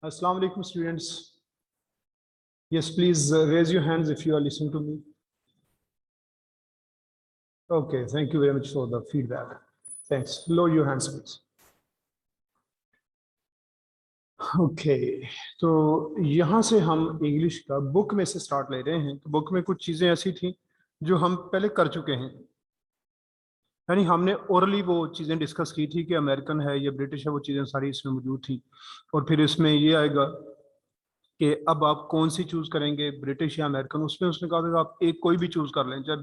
Assalamu alaikum, students. Yes, please raise your hands if you are listening to me. Okay, thank you very much for the feedback. Thanks. Lower your hands, please. Okay, तो यहाँ से हम English का book में से start ले रहे हैं। तो बुक में कुछ चीज़ें ऐसी थी जो हम पहले कर चुके हैं, यानी हमने ओरली वो चीज़ें डिस्कस की थी कि अमेरिकन है या ब्रिटिश है, वो चीज़ें सारी इसमें मौजूद थी। और फिर इसमें ये आएगा कि अब आप कौन सी चूज़ करेंगे, ब्रिटिश या अमेरिकन। उसमें उसने कहा था कि आप एक कोई भी चूज़ कर लें, चाहे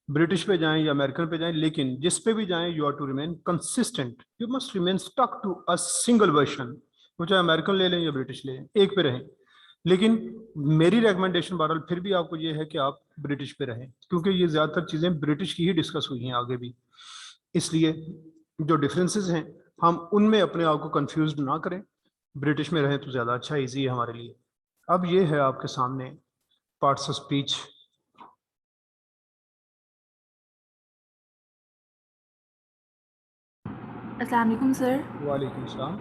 ब्रिटिश पे जाएं या अमेरिकन पे जाएं, लेकिन जिस पे भी जाएं you are to remain consistent, you must remain stuck to a single version. वो चाहे अमेरिकन ले लें या ब्रिटिश ले लें, एक पे रहें। लेकिन मेरी रिकमेंडेशन बहरहाल फिर भी आपको ये है कि आप ब्रिटिश पे रहें, क्योंकि ये ज़्यादातर चीज़ें ब्रिटिश की ही डिस्कस हुई हैं आगे भी। इसलिए जो डिफरेंसेस हैं हम उनमें अपने आप को कंफ्यूज ना करें, ब्रिटिश में रहें तो ज़्यादा अच्छा, ईजी है हमारे लिए। अब ये है आपके सामने पार्ट्स ऑफ स्पीच। अस्सलाम वालेकुम सर। वालेकुम सलाम।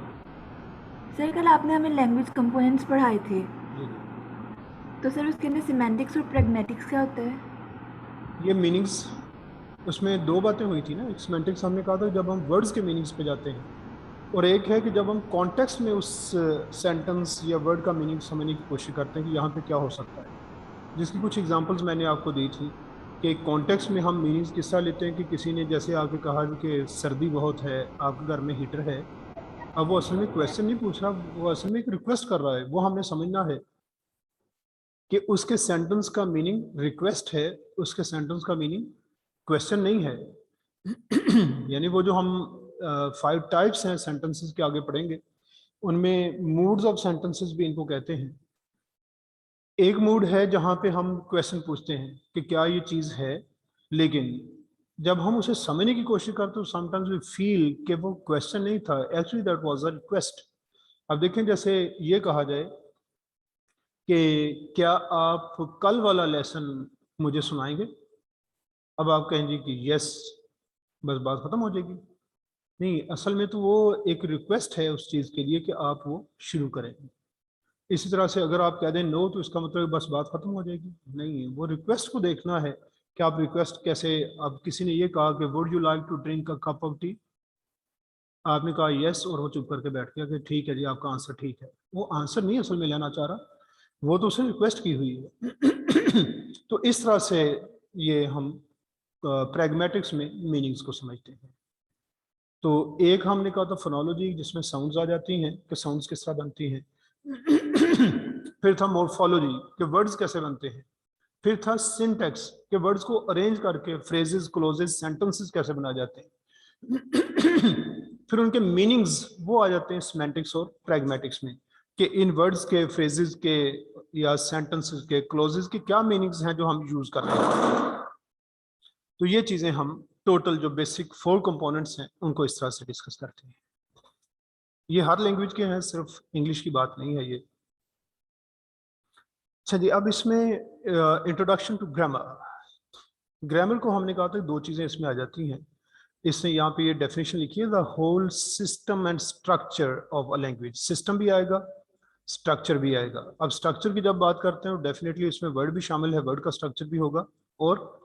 सर कल आपने हमें लैंग्वेज कंपोनेंट्स पढ़ाए थे, जी जी। तो सर उसके अंदर सिमेंटिक्स और प्रैग्मेटिक्स क्या होता है? ये मीनिंग्स, उसमें दो बातें हुई थी ना। एक सिमेंटिक्स हमने कहा था जब हम वर्ड्स के मीनिंग्स पे जाते हैं, और एक है कि जब हम कॉन्टेक्स्ट में उस सेंटेंस या वर्ड का मीनिंग समझने की कोशिश करते हैं कि यहाँ पे क्या हो सकता है, जिसकी कुछ एग्जांपल्स मैंने आपको दी थी कि कॉन्टेक्स्ट में हम मीनिंग्स किस तरह लेते हैं कि किसी ने जैसे आके कहा कि सर्दी बहुत है, आपके घर में हीटर है। अब वो असल में क्वेश्चन नहीं पूछ रहा, वो असल में एक रिक्वेस्ट कर रहा है। वो हमने समझना है कि उसके सेंटेंस का मीनिंग रिक्वेस्ट है, उसके सेंटेंस का मीनिंग क्वेश्चन नहीं है। यानी वो जो हम 5 टाइप्स हैं सेंटेंसेस के, आगे पढ़ेंगे, उनमें मूड्स ऑफ सेंटेंसेस भी इनको कहते हैं। एक मूड है जहां पे हम क्वेश्चन पूछते हैं कि क्या ये चीज़ है, लेकिन जब हम उसे समझने की कोशिश करते हैं समटाइम्स वी फील कि वो क्वेश्चन नहीं था, actually that was a request. अब देखें, जैसे ये कहा जाए कि क्या आप कल वाला लेसन मुझे सुनाएंगे। अब आप कहेंगे कि यस, बस बात खत्म हो जाएगी। नहीं, असल में तो वो एक रिक्वेस्ट है उस चीज़ के लिए कि आप वो शुरू करें। इसी तरह से अगर आप कह दें नो, तो इसका मतलब बस बात खत्म हो जाएगी। नहीं, वो रिक्वेस्ट को देखना है कि आप रिक्वेस्ट कैसे। अब किसी ने ये कहा कि would you like to drink a cup of tea, आपने कहा यस, और वो चुप करके बैठ गया कि ठीक है जी, आपका आंसर ठीक है। वो आंसर नहीं असल में लेना चाह रहा, वो तो उसने रिक्वेस्ट की हुई है। तो इस तरह से ये हम प्रैग्मेटिक्स में मीनिंग्स को समझते हैं। तो एक हमने कहा था फोनोलॉजी, जिसमें साउंड्स आ जाती हैं कि साउंड्स किस तरह बनती हैं। फिर था मोर्फोलॉजी के वर्ड्स कैसे बनते हैं। फिर था सिंटैक्स के वर्ड्स को अरेंज करके फ्रेजेस, क्लोजेस, सेंटेंसेस कैसे बनाए जाते हैं। फिर उनके मीनिंग्स वो आ जाते हैं सिमेंटिक्स और प्रैग्मेटिक्स में, कि इन वर्ड्स के, फ्रेजेस के या सेंटेंसेस के, क्लोजेस के क्या मीनिंग्स हैं जो हम यूज कर रहे हैं। तो ये चीजें हम टोटल जो बेसिक 4 कंपोनेंट्स हैं उनको इस तरह से डिस्कस करते हैं। ये हर लैंग्वेज के हैं, सिर्फ इंग्लिश की बात नहीं है ये। अच्छा जी, अब इसमें इंट्रोडक्शन टू ग्रामर। ग्रामर को हमने कहा था 2 चीज़ें इसमें आ जाती हैं। इसने यहाँ पे ये डेफिनेशन लिखी है, the whole system and structure of a language. System भी आएगा, स्ट्रक्चर भी आएगा। अब स्ट्रक्चर की जब बात करते हैं तो डेफिनेटली इसमें वर्ड भी शामिल है, वर्ड का स्ट्रक्चर भी होगा, और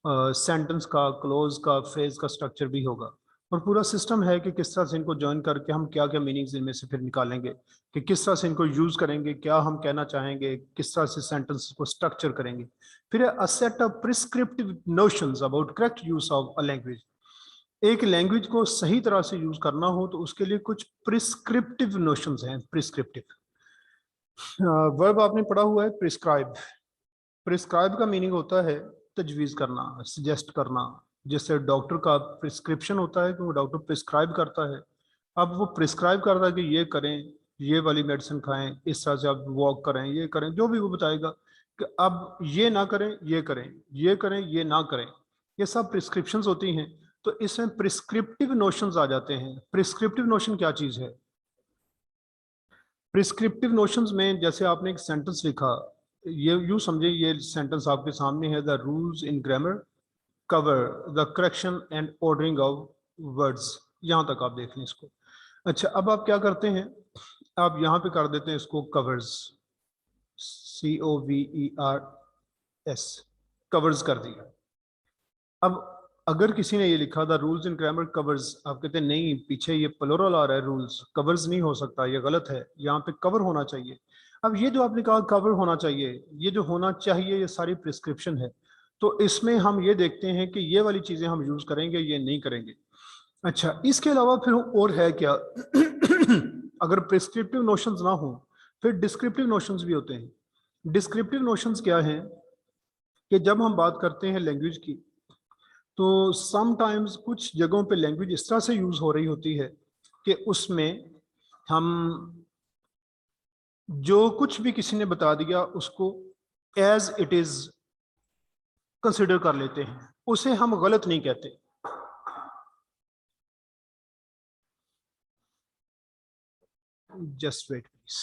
सेंटेंस का, क्लोज का, फ्रेज का स्ट्रक्चर भी होगा। और पूरा सिस्टम है कि किस तरह से इनको ज्वाइन करके हम क्या क्या मीनिंग्स इनमें से फिर निकालेंगे, कि किस तरह से इनको यूज करेंगे, क्या हम कहना चाहेंगे, किस तरह से सेंटेंस को स्ट्रक्चर करेंगे। फिर a set of prescriptive notions about correct use of a language. एक लैंग्वेज को सही तरह से यूज करना हो तो उसके लिए कुछ प्रिस्क्रिप्टिव नोशंस हैं। प्रिस्क्रिप्टिव वर्ब आपने पढ़ा हुआ है, प्रिस्क्राइब। प्रिस्क्राइब का मीनिंग होता है तजवीज़ करना, सजेस्ट करना। जैसे डॉक्टर का प्रिस्क्रिप्शन होता है कि वो डॉक्टर प्रिस्क्राइब करता है। अब वो प्रिस्क्राइब करता है कि ये करें, ये वाली मेडिसिन खाएं, इस तरह से आप वॉक करें, ये करें, जो भी वो बताएगा कि अब ये ना करें, ये करें, ये करें, ये ना करें। ये सब प्रिस्क्रिप्शंस होती हैं। तो इसमें प्रिस्क्रिप्टिव नोशंस आ जाते हैं। प्रिस्क्रिप्टिव नोशन क्या चीज़ है? प्रिस्क्रिप्टिव नोशंस में जैसे आपने एक सेंटेंस लिखा, ये यूं समझे, ये सेंटेंस आपके सामने है, the rules in grammar cover the correction and ordering of words. यहां तक आप देख लें इसको। अच्छा, अब आप क्या करते हैं, आप यहाँ पे कर देते हैं इसको कवर्स, COVERS, कवर्स कर दिया। अब अगर किसी ने ये लिखा था रूल्स इन ग्रामर कवर्स, आप कहते हैं नहीं पीछे ये प्लुरल आ रहा है, रूल्स कवर्स नहीं हो सकता, ये गलत है, यहाँ पे कवर होना चाहिए। अब ये जो आपने कहा कवर होना चाहिए, ये जो होना चाहिए ये सारी प्रिस्क्रिप्शन है, तो इसमें हम ये देखते हैं कि ये वाली चीजें हम यूज करेंगे, ये नहीं करेंगे। अच्छा, इसके अलावा फिर और है क्या? अगर प्रिस्क्रिप्टिव नोशंस ना हो फिर डिस्क्रिप्टिव नोशंस भी होते हैं। डिस्क्रिप्टिव नोशंस क्या है कि जब हम बात करते हैं लैंग्वेज की, तो समटाइम्स कुछ जगहों पे लैंग्वेज इस तरह से यूज हो रही होती है कि उसमें हम जो कुछ भी किसी ने बता दिया उसको एज इट इज कंसिडर कर लेते हैं, उसे हम गलत नहीं कहते। Just wait please.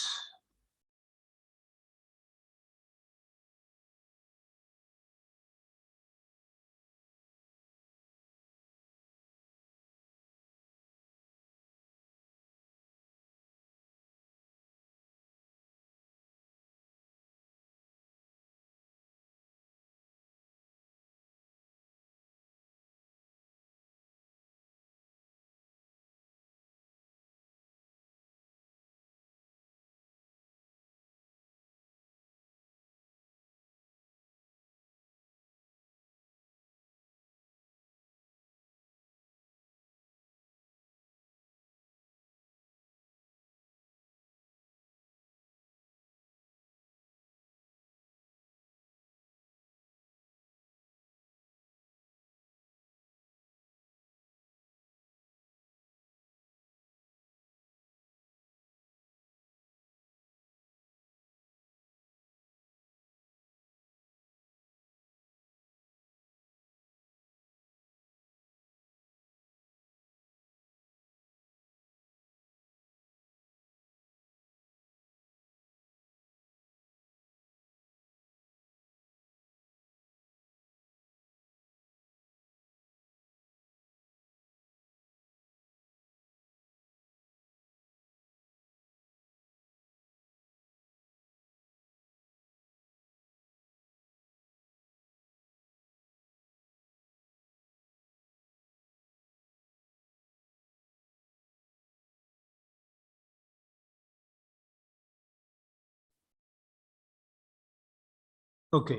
ओके,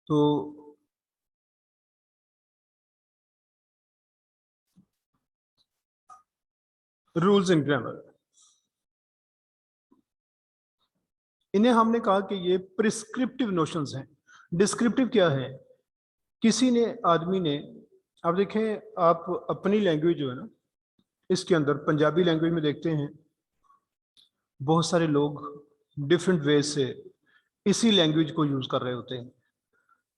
तो रूल्स इन ग्रामर, इन्हें हमने कहा कि ये प्रिस्क्रिप्टिव नोशंस हैं। डिस्क्रिप्टिव क्या है? किसी ने, आदमी ने, आप देखें आप अपनी लैंग्वेज जो है ना, इसके अंदर पंजाबी लैंग्वेज में देखते हैं बहुत सारे लोग डिफरेंट वे से इसी लैंग्वेज को यूज कर रहे होते हैं।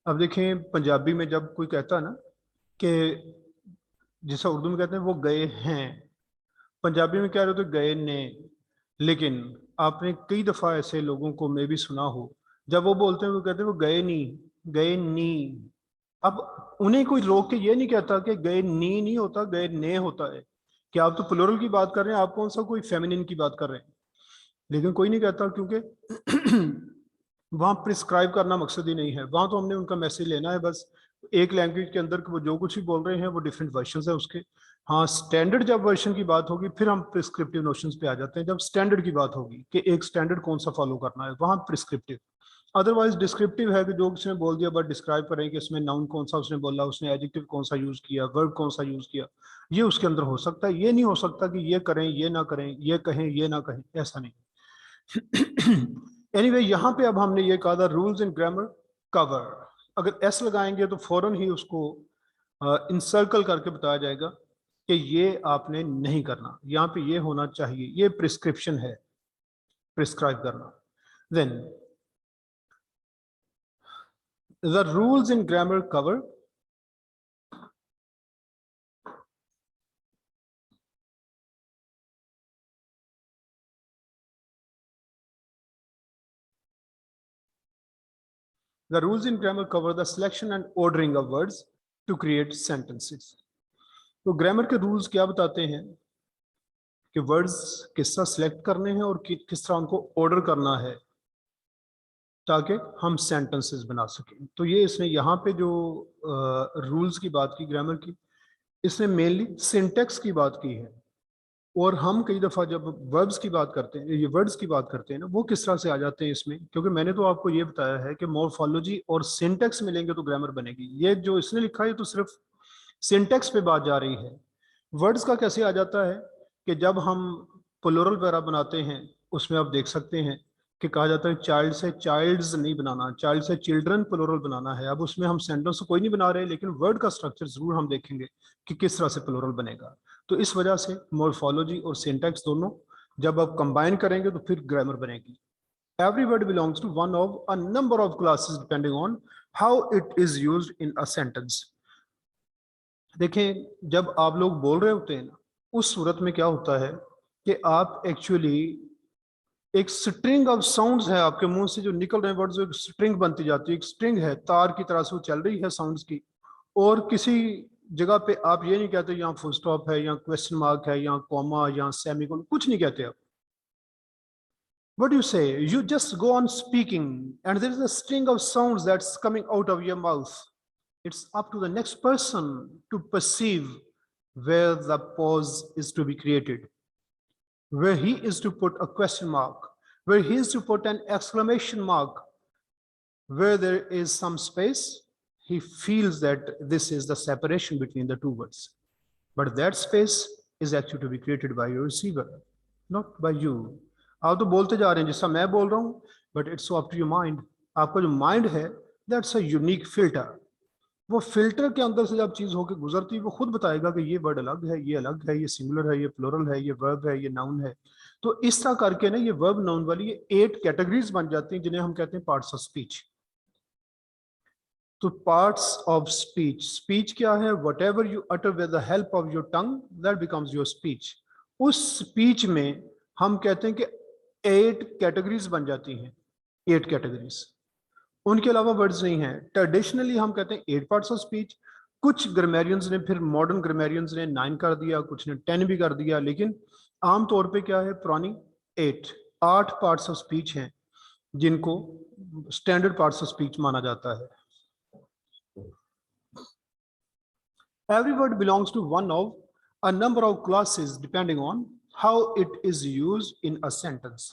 अब देखें पंजाबी में जब कोई कहता है ना कि जैसा उर्दू में कहते हैं वो गए हैं, पंजाबी में क्या होता है गए ने। लेकिन आपने कई दफा ऐसे लोगों को मैं भी सुना हो, जब वो बोलते हैं वो कहते हैं वो गए नहीं, गए नी। अब उन्हें कोई रोक के ये नहीं कहता कि गए नी नहीं होता, गए ने होता है। कि आप तो प्लुरल की बात कर रहे हैं, आप कौन सा कोई फेमिनिन की बात कर रहे हैं? लेकिन कोई नहीं कहता, क्योंकि वहां प्रिस्क्राइब करना मकसद ही नहीं है, वहां तो हमने उनका मैसेज लेना है बस। एक लैंग्वेज के अंदर वो जो कुछ भी बोल रहे हैं वो डिफरेंट वर्जन है उसके। हाँ, स्टैंडर्ड जब वर्जन की बात होगी फिर हम प्रिस्क्रिप्टिव नोशंस पे आ जाते हैं। जब स्टैंडर्ड की बात होगी कि एक स्टैंडर्ड कौन सा फॉलो करना है, वहां प्रिस्क्रिप्टिव। अदरवाइज डिस्क्रिप्टिव है कि जो किसी ने बोल दिया बट डिस्क्राइब करें कि इसमें नाउन कौन सा उसने बोला, उसने एडजेक्टिव कौन सा यूज किया, वर्ब कौन सा यूज किया, ये उसके अंदर हो सकता है। ये नहीं हो सकता कि ये करें ये ना करें, ये कहें ये ना कहें, ऐसा नहीं। एनीवे यहाँ पे अब हमने ये कहा था रूल्स इन ग्रामर कवर, अगर एस लगाएंगे तो फौरन ही उसको इंसर्कल करके बताया जाएगा कि ये आपने नहीं करना, यहाँ पे ये होना चाहिए, ये प्रिस्क्रिप्शन है, प्रिस्क्राइब करना। Then the rules in grammar cover The rules in grammar cover the selection and ordering of words to create sentences. तो ग्रामर के रूल्स क्या बताते हैं कि वर्ड्स किस तरह सेलेक्ट करने हैं और किस तरह उनको ऑर्डर करना है ताकि हम सेंटेंसेस बना सकें। तो ये इसने यहाँ पे जो रूल्स की बात की ग्रामर की, इसने मेनली सिंटेक्स की बात की है। और हम कई दफ़ा जब वर्ब्स की बात करते हैं, ये वर्ड्स की बात करते हैं ना, वो किस तरह से आ जाते हैं इसमें, क्योंकि मैंने तो आपको ये बताया है कि मॉर्फोलॉजी और सिंटेक्स मिलेंगे तो ग्रामर बनेगी। ये जो इसने लिखा है तो सिर्फ सिंटेक्स पे बात जा रही है। वर्ड्स का कैसे आ जाता है कि जब हम प्लूरल वगैरह बनाते हैं उसमें आप देख सकते हैं कि कहा जाता है चाइल्ड से चाइल्ड्स नहीं बनाना, चाइल्ड से चिल्ड्रन प्लूरल बनाना है। अब उसमें हम सेंटेंस कोई नहीं बना रहे, लेकिन वर्ड का स्ट्रक्चर जरूर हम देखेंगे कि किस तरह से प्लूरल बनेगा। तो इस वजह से मॉर्फोलॉजी और सिंटैक्स दोनों जब आप कंबाइन करेंगे तो फिर ग्रामर बनेगी। Every word belongs to one of a number of classes depending on how it is used in a sentence. देखें, जब आप लोग बोल रहे होते हैं ना, उस सूरत में क्या होता है कि आप एक्चुअली एक स्ट्रिंग ऑफ साउंड्स है आपके मुंह से जो निकल रहे हैं वर्ड्स, एक स्ट्रिंग बनती जाती है, एक स्ट्रिंग है, तार की तरह से वो चल रही है साउंड्स की। और किसी जगह पे आप ये नहीं कहते यहाँ फुल स्टॉप है, यहाँ क्वेश्चन मार्क है, यहाँ कॉमा, यहाँ सेमीकोलन, कुछ नहीं कहते आप। What do you say? You just go on speaking and there is a string of sounds that's coming out of your mouth. It's up to the next person to perceive where the pause is to be created, where he is to put a question mark, where he is to put an exclamation mark, where there is some space. He feels that this is the separation between the two words, but that space is actually to be created by your receiver, not by you. आप तो बोलते जा रहे हैं जैसा मैं बोल रहा हूँ, but it's up to your mind. आपका जो माइंड है दैट्स अ यूनिक फिल्टर। वो फिल्टर के अंदर से जब चीज होकर गुजरती है वो खुद बताएगा कि ये वर्ड अलग है, ये अलग है, ये सिंगुलर है, ये प्लूरल है, ये वर्ब है, ये नाउन है। तो इस तरह करके ना ये वर्ब नाउन वाली ये 8 कैटेगरीज बन जाती हैं जिन्हें हम कहते हैं पार्ट्स ऑफ स्पीच। तो पार्ट्स ऑफ स्पीच, स्पीच क्या है? What ever you utter with the help of your tongue that becomes your speech. उस स्पीच में हम कहते हैं कि 8 कैटेगरीज बन जाती हैं, 8 कैटेगरीज, उनके अलावा वर्ड्स नहीं है। ट्रेडिशनली हम कहते हैं 8 पार्ट्स ऑफ स्पीच। कुछ ग्रामेरियंस ने, फिर मॉडर्न ग्रामेरियंस ने 9 कर दिया, कुछ ने 10 भी कर दिया, लेकिन आमतौर पे क्या है, पुरानी 8 पार्ट्स ऑफ स्पीच हैं जिनको स्टैंडर्ड पार्ट्स ऑफ स्पीच माना जाता है। Every word belongs to one of a number of classes depending on how it is used in a sentence.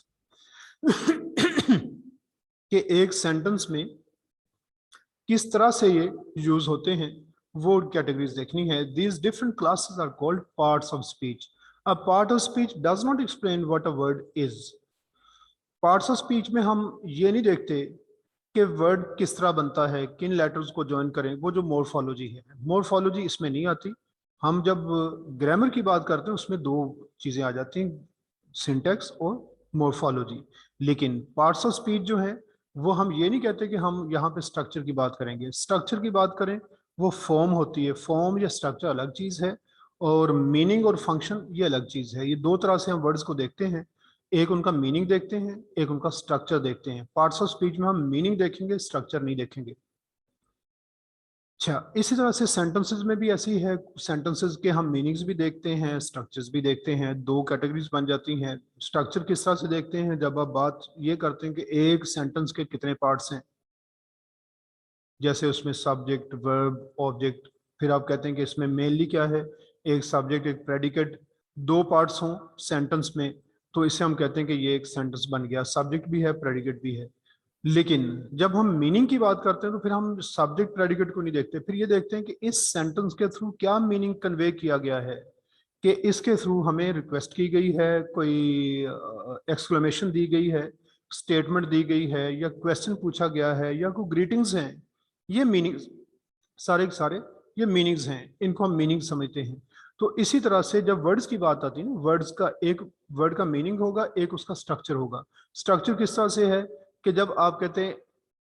कि एक सेंटेंस में किस तरह से ये यूज होते हैं वो कैटेगरीज देखनी है। These different classes are called parts of speech. A part of speech does not explain what a word is. Parts of speech में हम ये नहीं देखते कि वर्ड किस तरह बनता है, किन लेटर्स को ज्वाइन करें, वो जो मॉर्फोलॉजी है, मॉर्फोलॉजी इसमें नहीं आती। हम जब ग्रामर की बात करते हैं उसमें 2 चीजें आ जाती हैं, सिंटैक्स और मॉर्फोलॉजी। लेकिन पार्ट्स ऑफ स्पीच जो है वो हम ये नहीं कहते कि हम यहाँ पे स्ट्रक्चर की बात करेंगे। स्ट्रक्चर की बात करें वो फॉर्म होती है, फॉर्म या स्ट्रक्चर अलग चीज है, और मीनिंग और फंक्शन ये अलग चीज है। ये 2 तरह से हम वर्ड्स को देखते हैं, एक उनका मीनिंग देखते हैं, एक उनका स्ट्रक्चर देखते हैं। पार्ट्स ऑफ स्पीच में हम मीनिंग देखेंगे, स्ट्रक्चर नहीं देखेंगे। अच्छा, इसी तरह से सेंटेंसेस में भी ऐसी है, सेंटेंसेस के हम मीनिंग्स भी देखते हैं, स्ट्रक्चर्स भी देखते हैं। 2 कैटेगरीज बन जाती हैं। स्ट्रक्चर किस तरह से देखते हैं? जब आप बात ये करते हैं कि एक सेंटेंस के कितने पार्ट्स हैं, जैसे उसमें सब्जेक्ट, वर्ब, ऑब्जेक्ट, फिर आप कहते हैं कि इसमें मेनली क्या है, एक सब्जेक्ट, एक प्रेडिकेट, 2 पार्ट्स हों सेंटेंस में, तो इसे हम कहते हैं कि ये एक सेंटेंस बन गया, सब्जेक्ट भी है, प्रेडिकेट भी है। लेकिन जब हम मीनिंग की बात करते हैं तो फिर हम सब्जेक्ट प्रेडिकेट को नहीं देखते, फिर ये देखते हैं कि इस सेंटेंस के थ्रू क्या मीनिंग कन्वे किया गया है, कि इसके थ्रू हमें रिक्वेस्ट की गई है, कोई एक्सक्लेमेशन दी गई है, स्टेटमेंट दी गई है, या क्वेश्चन पूछा गया है, या कोई ग्रीटिंग्स हैं। ये मीनिंग सारे के सारे ये मीनिंग्स हैं, इनको हम मीनिंग समझते हैं। तो इसी तरह से जब वर्ड्स की बात आती है ना, वर्ड्स का एक वर्ड का मीनिंग होगा, एक उसका स्ट्रक्चर होगा। स्ट्रक्चर किस तरह से है कि जब आप कहते हैं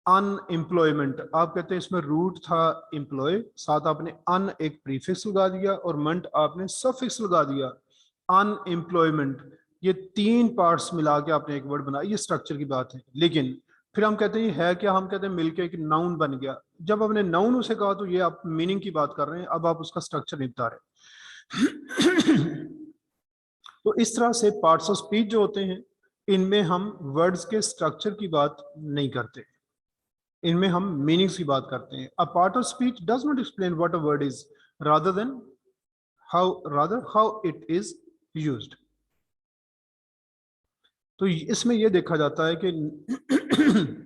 अनएम्प्लॉयमेंट, आप कहते हैं इसमें रूट था एम्प्लॉय, साथ आपने अन एक प्रीफिक्स लगा दिया और मेंट आपने सफिक्स लगा दिया, अनएम्प्लॉयमेंट। ये 3 पार्ट्स मिला के आपने एक वर्ड बनाया, ये स्ट्रक्चर की बात है। लेकिन फिर हम कहते हैं है क्या, हम कहते हैं मिलके एक नाउन बन गया। जब आपने नाउन उसे कहा तो ये आप मीनिंग की बात कर रहे हैं, अब आप उसका स्ट्रक्चर नहीं बता रहे। तो इस तरह से पार्ट्स ऑफ स्पीच जो होते हैं इनमें हम वर्ड्स के स्ट्रक्चर की बात नहीं करते, इनमें हम मीनिंग्स की बात करते हैं। A part of speech does not explain what a word is rather how it is used। तो इसमें यह देखा जाता है कि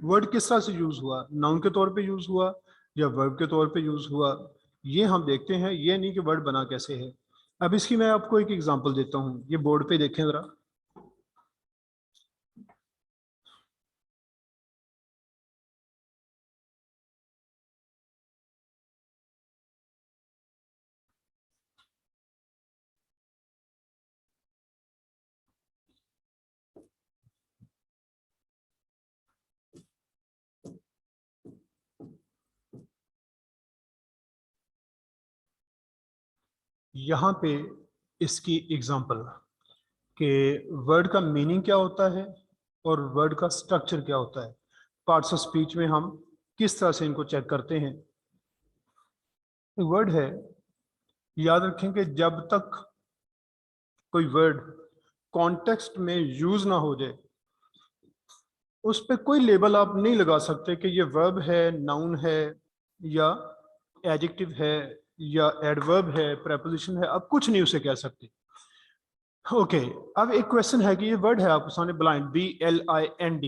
वर्ड किस तरह से यूज हुआ, नाउन के तौर पे यूज हुआ या वर्ब के तौर पे यूज हुआ, ये हम देखते हैं, ये नहीं कि वर्ड बना कैसे है। अब इसकी मैं आपको एक एग्जांपल देता हूं, ये बोर्ड पे देखें जरा। यहाँ पे इसकी एग्जांपल कि वर्ड का मीनिंग क्या होता है और वर्ड का स्ट्रक्चर क्या होता है। पार्ट्स ऑफ स्पीच में हम किस तरह से इनको चेक करते हैं। वर्ड है, याद रखें कि जब तक कोई वर्ड कॉन्टेक्स्ट में यूज ना हो जाए उस पर कोई लेबल आप नहीं लगा सकते कि ये वर्ब है, नाउन है, या एडजेक्टिव है, या एडवर्ब है, प्रेपोजिशन है, आप कुछ नहीं उसे कह सकते। ओके अब एक क्वेश्चन है कि ये वर्ड है आपके सामने blind, BLIND।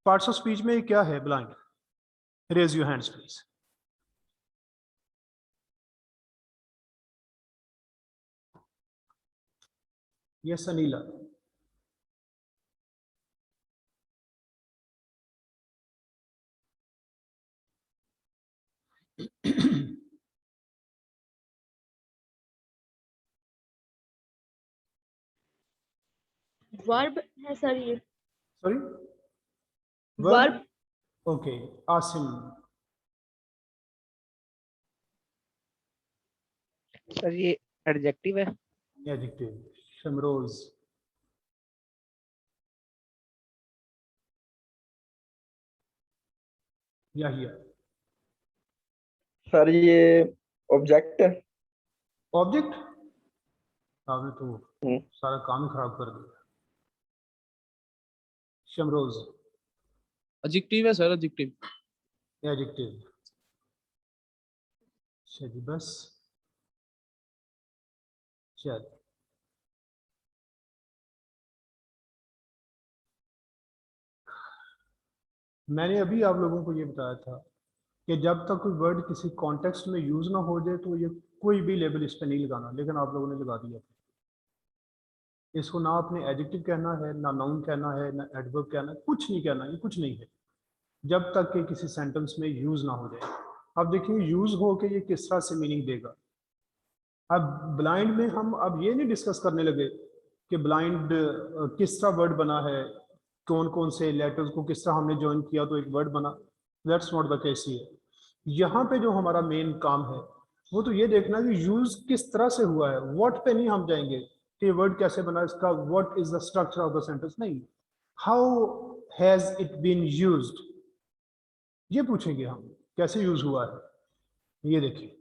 Parts of speech में क्या है blind? Raise your hands please. Yes Anila. Verb है सर ये। Sorry verb. Okay Asim. Sir ये एडजेक्टिव है। एडजेक्टिव शमरोज। याहिया। सर ये ऑब्जेक्ट है। ऑब्जेक्ट? आपने तो सारा काम ही खराब कर दिया। शमरोज। एडजेक्टिव है सर, एडजेक्टिव। एडजेक्टिव। चलिए बस चल। मैंने अभी आप लोगों को ये बताया था कि जब तक कोई वर्ड किसी कॉन्टेक्स्ट में यूज ना हो जाए तो ये कोई भी लेबल इस पे नहीं लगाना, लेकिन आप लोगों ने लगा दिया। इसको ना आपने एडजेक्टिव कहना है, ना नाउन कहना है, ना एडवर्ब कहना है, कुछ नहीं कहना, ये कुछ नहीं है जब तक कि किसी सेंटेंस में यूज ना हो जाए। अब देखिए यूज हो के ये किस तरह से मीनिंग देगा। अब ब्लाइंड में हम अब ये नहीं डिस्कस करने लगे कि ब्लाइंड किस तरह वर्ड बना है, कौन कौन से लेटर्स को किस तरह हमने ज्वाइन किया तो एक वर्ड बना। दैट्स नॉट द केस है। यहाँ पे जो हमारा मेन काम है वो तो ये देखना कि यूज किस तरह से हुआ है। व्हाट पे नहीं हम जाएंगे कि वर्ड कैसे बना, इसका what is the structure of the sentence, नहीं, how has it been used, ये पूछेंगे हम कैसे यूज हुआ है। ये देखिए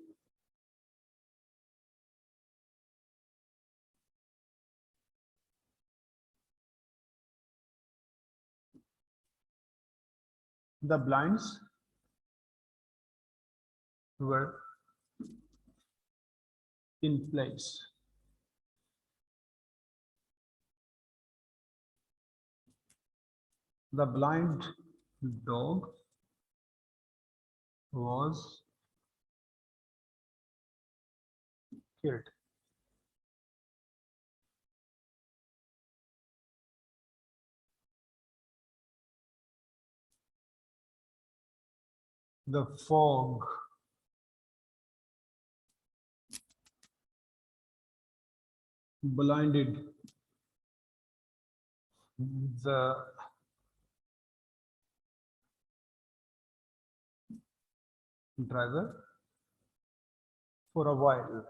the blinds were in place। The blind dog was killed। The fog blinded the driver for a while।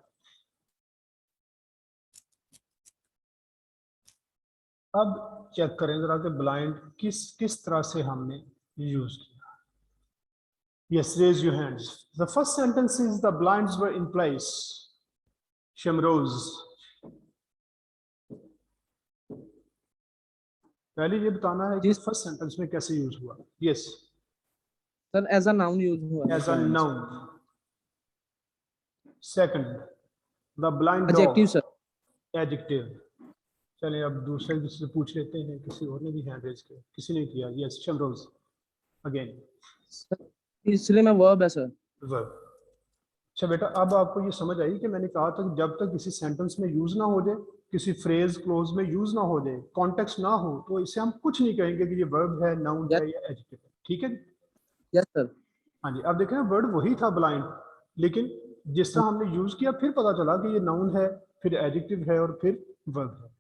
अब चेक करें जरा कि ब्लाइंड किस तरह से हमने यूज किया। Yes, raise your hands। The first sentence is the blinds were in place। Shamroz। पहले ये बताना है कि जी। फर्स्ट सेंटेंस में कैसे यूज हुआ। Yes, sir as a noun use हुआ है as a noun. Second, the blind adjective dog, sir. Adjective. चलिए अब दूसरे किसी से पूछ लेते हैं, किसी और ने भी हैंड रेज किया, किसी ने किया। Yes शमरोज again. सर इसलिए मैं वर्ब है सर। वर्ब। अच्छा बेटा, अब आपको ये समझ आई कि मैंने कहा था कि जब तक किसी सेंटेंस में यूज ना हो जाए, किसी फ्रेज क्लोज में यूज ना हो जाए, कॉन्टेक्स्ट ना हो, तो इसे हम कुछ नहीं कहेंगे कि ये वर्ब है, नाउन यस है या एडजेक्टिव है। ठीक है। Yes sir. हाँ जी, अब देखें ना, वर्ड वही था ब्लाइंड, लेकिन जिस तरह हमने यूज किया फिर पता चला कि ये नाउन है, फिर एडजेक्टिव है और फिर वर्ब है।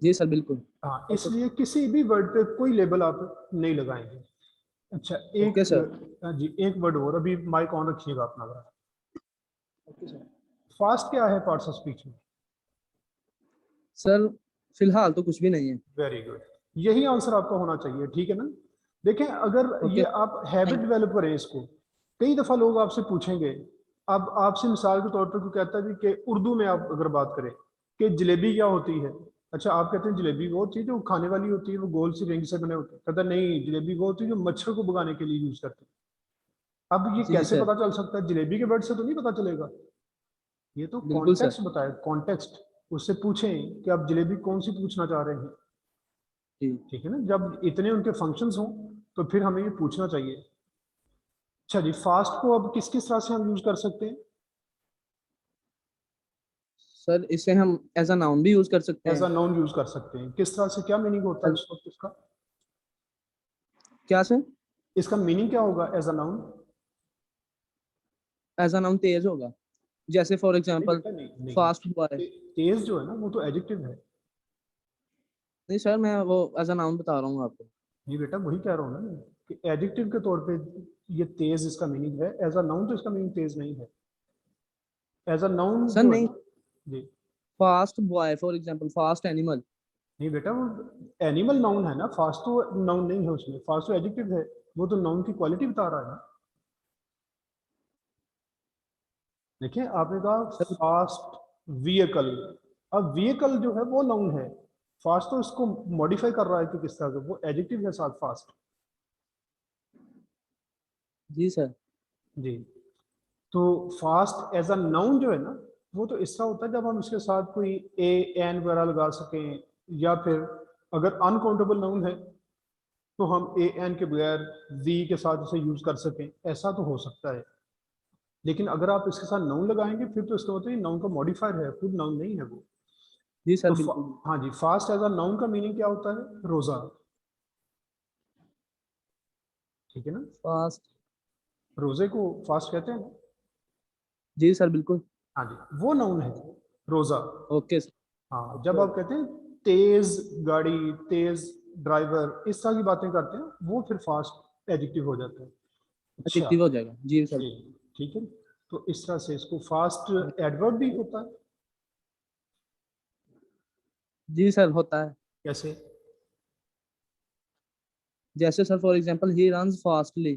जी सर बिल्कुल। हाँ, इसलिए किसी भी वर्ड पे कोई लेबल आप नहीं लगाएंगे। अच्छा, ओके एक सर। हाँ जी, एक वर्ड और, अभी माइक ऑन रखिएगा अपना। Okay sir. फास्ट क्या है पार्ट्स ऑफ स्पीच में? सर फिलहाल तो कुछ भी नहीं है। वेरी गुड, यही आंसर आपका होना चाहिए। ठीक है ना। देखें, अगर ओके। ये आप हैबिट डेवलप करें इसको, कई दफा लोग आपसे पूछेंगे। अब आपसे मिसाल के तौर पर कोई कहता है कि उर्दू में आप अगर बात करें कि जलेबी क्या होती है, अच्छा आप कहते हैं जलेबी वो होती है जो खाने वाली होती है, वो गोल सी रिंग से बने होते हैं। कहता है नहीं, जलेबी वो होती है जो मच्छर को भगाने के लिए यूज करते हैं। अब ये जी कैसे सर पता चल सकता है? जलेबी के वर्ड से तो नहीं पता चलेगा। ये तो बिल्कुल सर। कॉन्टेक्स्ट बताए, कॉन्टेक्स्ट। उससे पूछें कि आप जलेबी कौन सी पूछना चाह रहे हैं। जी ठीक है ना। जब इतने उनके फंक्शंस हों तो फिर हमें ये पूछना चाहिए। अच्छा जी, फास्ट को अब किस किस तरह से हम यूज कर सकते हैं? सर इसे हम एज अ नाउन भी यूज कर सकते एज अ हैं। नाउन यूज कर सकते हैं। किस तरह से, क्या मीनिंग होता है As- उस वक्त इसका? क्या सर? इसका मीनिंग क्या होगा as a noun? As a noun तेज होगा। जैसे फॉर नहीं एग्जांपल बेटा, नहीं नहीं, फास्ट बॉय। तेज जो है ना वो तो एडजेक्टिव है। नहीं सर मैं वो एज अ नाउन बता रहा हूँ आपको। ये बेटा वही कह रहा हूँ ना मैं, कि एडजेक्टिव के तौर पे ये तेज इसका मीनिंग है। एज अ नाउन तो इसका मीनिंग तेज नहीं है। एज अ नाउन सर जो है नहीं, ना। जी। Fast boy for example fast animal. नहीं बेटा, वो एनिमल नाउन है ना, फास्ट तो नाउन नहीं है उसमें, फास्ट तो एडजेक्टिव है। वो तो नाउन की क्वालिटी बता रहा है ना। देखिए, आपने कहा सर फास्ट व्हीकल। अब व्हीकल जो है वो नाउन है, फास्ट तो इसको मॉडिफाई कर रहा है कि किस तरह से, वो एडजेक्टिव है साथ फास्ट। जी सर। जी। तो फास्ट एज अ नाउन जो है ना, वो तो इसका होता है जब हम इसके साथ कोई ए एन वगैरह लगा सकें, या फिर अगर अनकाउंटेबल नाउन है तो हम ए एन के बगैर वी के साथ इसे यूज कर सकें, ऐसा तो हो सकता है। लेकिन अगर आप इसके साथ नाउन लगाएंगे फिर तो इसका मतलब नाउन का मॉडिफायर है, खुद नाउन नहीं है वो। जी तो सर बिल्कुल। हाँ जी, फास्ट एज अ नाउन का मीनिंग क्या होता है? रोजा। ठीक है ना। फास्ट। रोजे को फास्ट कहते हैं ना। जी सर बिल्कुल। हाँ जी, वो नाउन है रोजा। Okay sir. हाँ, जब आप कहते हैं तेज गाड़ी, तेज ड्राइवर, इस तरह की बातें करते हैं, वो फिर फास्ट एडजेक्टिव हो जाता है। अच्छा एडजेक्टिव हो जाएगा जी सर। जी, ठीक है। तो इस तरह से इसको फास्ट एडवर्ब भी होता है। जी सर होता है। कैसे? जैसे sir for example he runs fastly.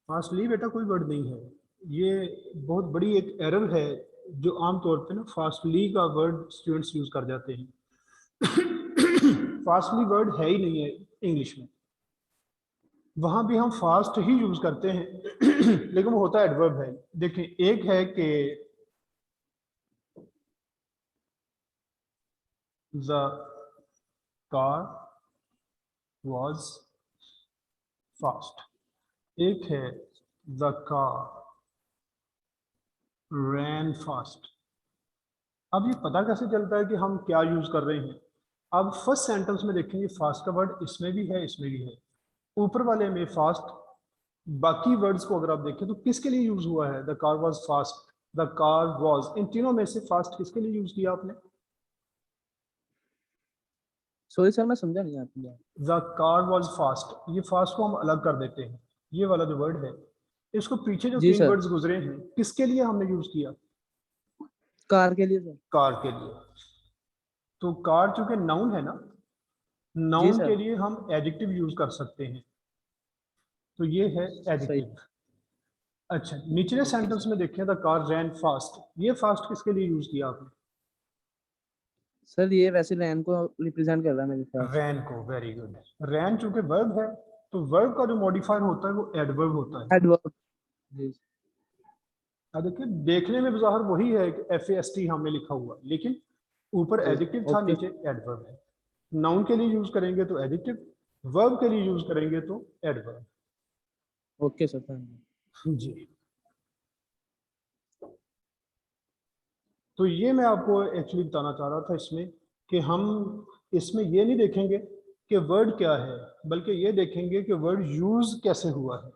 Fastly बेटा कोई वर्ड नहीं है। ये बहुत बड़ी एक एरर है जो आमतौर पे ना फास्टली का वर्ड स्टूडेंट्स यूज कर जाते हैं। फास्टली वर्ड है ही नहीं है इंग्लिश में। वहां भी हम फास्ट ही यूज करते हैं लेकिन वो होता है एडवर्ब है। देखें, एक है कि द कार वाज फास्ट, एक है द कार रैन फास्ट। अब ये पता कैसे चलता है कि हम क्या यूज कर रहे हैं? अब फर्स्ट सेंटेंस में देखेंगे फास्ट का वर्ड इसमें भी है, इसमें भी है। ऊपर वाले में फास्ट, बाकी वर्ड्स को अगर आप देखें तो किसके लिए यूज हुआ है? The car was fast, the car was, इन तीनों में से फास्ट किसके लिए यूज किया आपने? सॉरी सर मैं समझा नहीं आपकी बात। द कार वॉज फास्ट, ये फास्ट को हम अलग कर देते हैं। ये वाला जो वर्ड है, इसको पीछे जो जी तीन सर। वर्ड्स गुजरे हैं किसके लिए हमने यूज किया? कार के लिए सर। कार के लिए। तो कार चूंकि नाउन है ना, जी नाउन के सर। लिए हम एडजेक्टिव यूज कर सकते हैं। तो ये है सही। एडजेक्टिव। अच्छा, निचले ओके सेंटेंस सर। में देखें द कार रैन फास्ट, ये फास्ट किसके लिए यूज किया आपने? सर ये वैसे रैन को रिप्रेजेंट कर रहा है मेरे ख्याल से। रैन को, वेरी गुड। रैन चूंकि वर्ब है तो वर्ब का जो मॉडिफायर होता है वो एडवर्ब होता है। एडवर्ब। जी अब देखिए देखने में बाहर वही है कि FAST हमने लिखा हुआ, लेकिन ऊपर एडजेक्टिव था, ओके नीचे एडवर्ब है। नाउन के लिए यूज करेंगे तो एडजेक्टिव, वर्ब के लिए यूज करेंगे तो adverb. Okay sir, thank you. जी, तो ये मैं आपको एक्चुअली बताना चाह रहा था इसमें कि हम इसमें ये नहीं देखेंगे कि वर्ड क्या है, बल्कि ये देखेंगे कि वर्ड यूज कैसे हुआ है।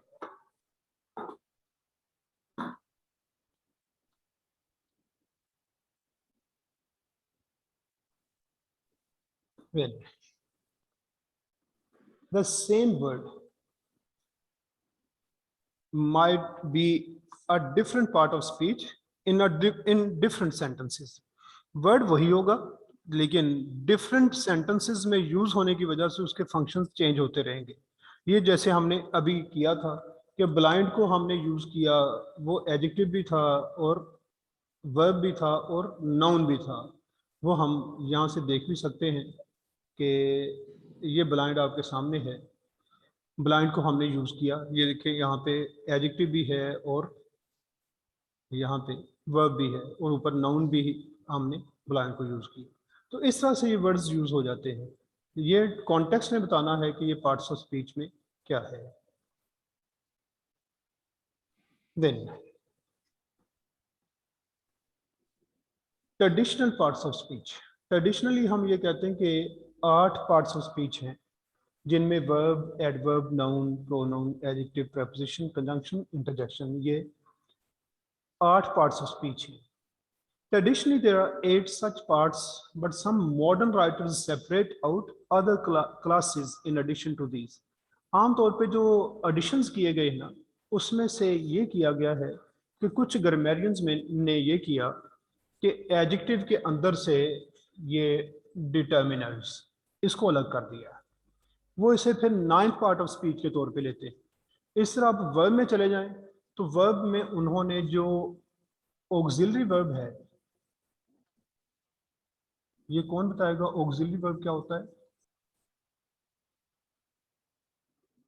Well, the same word might be a different part of speech in different sentences. Word वही होगा लेकिन डिफरेंट सेंटेंसेस में यूज होने की वजह से उसके फंक्शंस चेंज होते रहेंगे। ये जैसे हमने अभी किया था कि ब्लाइंड को हमने यूज किया, वो एडजेक्टिव भी था और वर्ब भी था और नाउन भी था। वो हम यहाँ से देख भी सकते हैं कि ये ब्लाइंड आपके सामने है, ब्लाइंड को हमने यूज किया। ये देखिए यहाँ पे एडजेक्टिव भी है और यहाँ पे वर्ब भी है और ऊपर नाउन भी हमने ब्लाइंड को यूज किया। तो इस तरह से ये वर्ड्स यूज हो जाते हैं। ये कॉन्टेक्स्ट में बताना है कि ये पार्ट्स ऑफ स्पीच में क्या है। Then traditional parts of speech. Traditionally हम ये कहते हैं कि 8 पार्ट्स ऑफ स्पीच हैं जिनमें verb, adverb, noun, pronoun, adjective, preposition, conjunction, interjection, ये 8 parts of speech हैं। Traditionally, there are 8 such parts, but some modern writers separate out other classes in addition to these. आमतौर पे जो additions किए गए हैं ना, उसमें से ये किया गया है कि कुछ grammarians ने ये किया कि adjective के अंदर से ये determinants इसको अलग कर दिया, वो इसे फिर 9th part of speech के तौर पे लेते हैं। इस तरह आप verb में चले जाएं तो वर्ब में उन्होंने जो ऑक्सिलरी वर्ब है, ये कौन बताएगा ऑक्सिलरी वर्ब क्या होता है?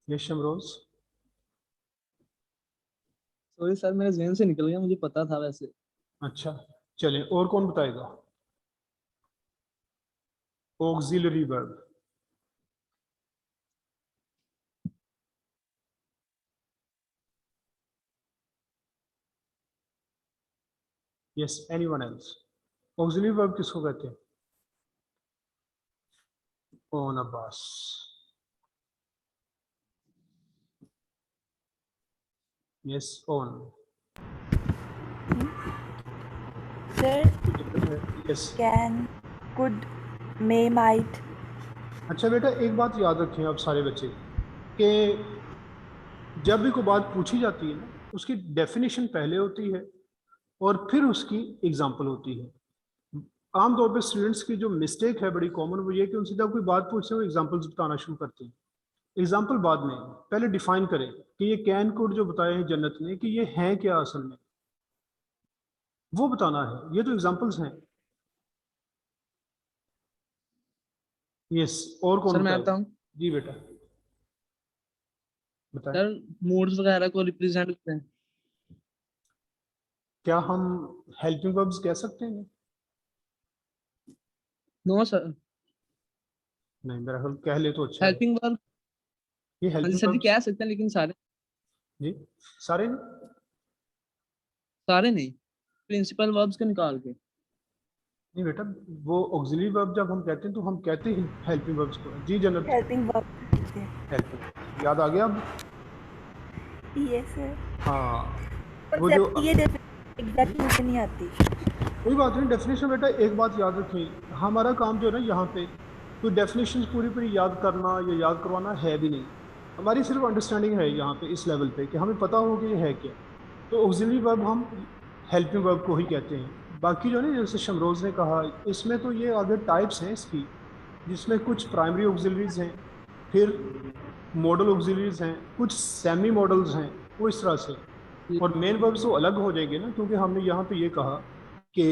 ये शमरोज। सॉरी सर, मेरे ज़हन से निकल गया, मुझे पता था वैसे। अच्छा चलें, और कौन बताएगा auxiliary verb? Yes, anyone else? Auxiliary verb किसको कहते हैं? Own Abbas. Yes, own. Sir yes. Can, could, may, might. अच्छा बेटा, एक बात याद रखें आप सारे बच्चे कि जब भी कोई बात पूछी जाती है ना, उसकी डेफिनेशन पहले होती है और फिर उसकी एग्जाम्पल होती है। आमतौर पे स्टूडेंट्स की जो मिस्टेक है बड़ी कॉमन, वो ये कि उनसे जब कोई बात पूछते हैं वो एग्जाम्पल्स बताना शुरू करते हैं। एग्जाम्पल बाद में, पहले डिफाइन करें कि ये कैन कुड जो बताए हैं जन्नत ने, कि ये है क्या असल में, वो बताना है। ये तो एग्जाम्पल्स हैं। यस, और कौन सर मैं बताएगा? बताऊं? जी बेटा बताएं। सर मूड्स वगैरह को रिप्रेजेंट करते हैं। क्या हम हेल्पिंग वर्ब्स कह सकते हैं? नो सर, नहीं, मेरा ख्याल कह ले तो अच्छा है। Helping verb. ये हाँ जी हेल्पिंग सर जी, वर्ब्स कह सकते हैं लेकिन सारे जी सारे नहीं? सारे नहीं, प्रिंसिपल वर्ब्स को निकाल के। नहीं बेटा, वो ऑक्सिलरी वर्ब जब हम कहते हैं तो हम कहते हैं हेल्पिंग वर्ब्स को। जी जन्नत, हेल्पिंग वर्ब। हेल्पिंग याद आ गया अब? Yes sir. हाँ, वो जो ये एग्जैक्ट मुझे नहीं आती। कोई बात नहीं, डेफिनेशन बेटा एक बात याद रखें, हमारा काम जो है ना यहाँ पे कोई डेफिनेशन पूरी पूरी याद करना या याद करवाना है भी नहीं। हमारी सिर्फ अंडरस्टैंडिंग है यहाँ पे इस लेवल पे कि हमें पता हो कि ये है क्या। तो ऑक्सिलरी वर्ब हम हेल्पिंग वर्ब को ही कहते हैं। बाकी जो ना जैसे शमरोज ने कहा, इसमें तो ये आगे टाइप्स हैं इसकी, जिसमें कुछ प्राइमरी ऑक्सिलरीज हैं, फिर मॉडल ऑक्सिलरीज हैं, कुछ सेमी मॉडल्स हैं, वो इस तरह से। और मेन वर्ब्स तो अलग हो जाएंगे ना, क्योंकि हमने यहाँ पे ये कहा कि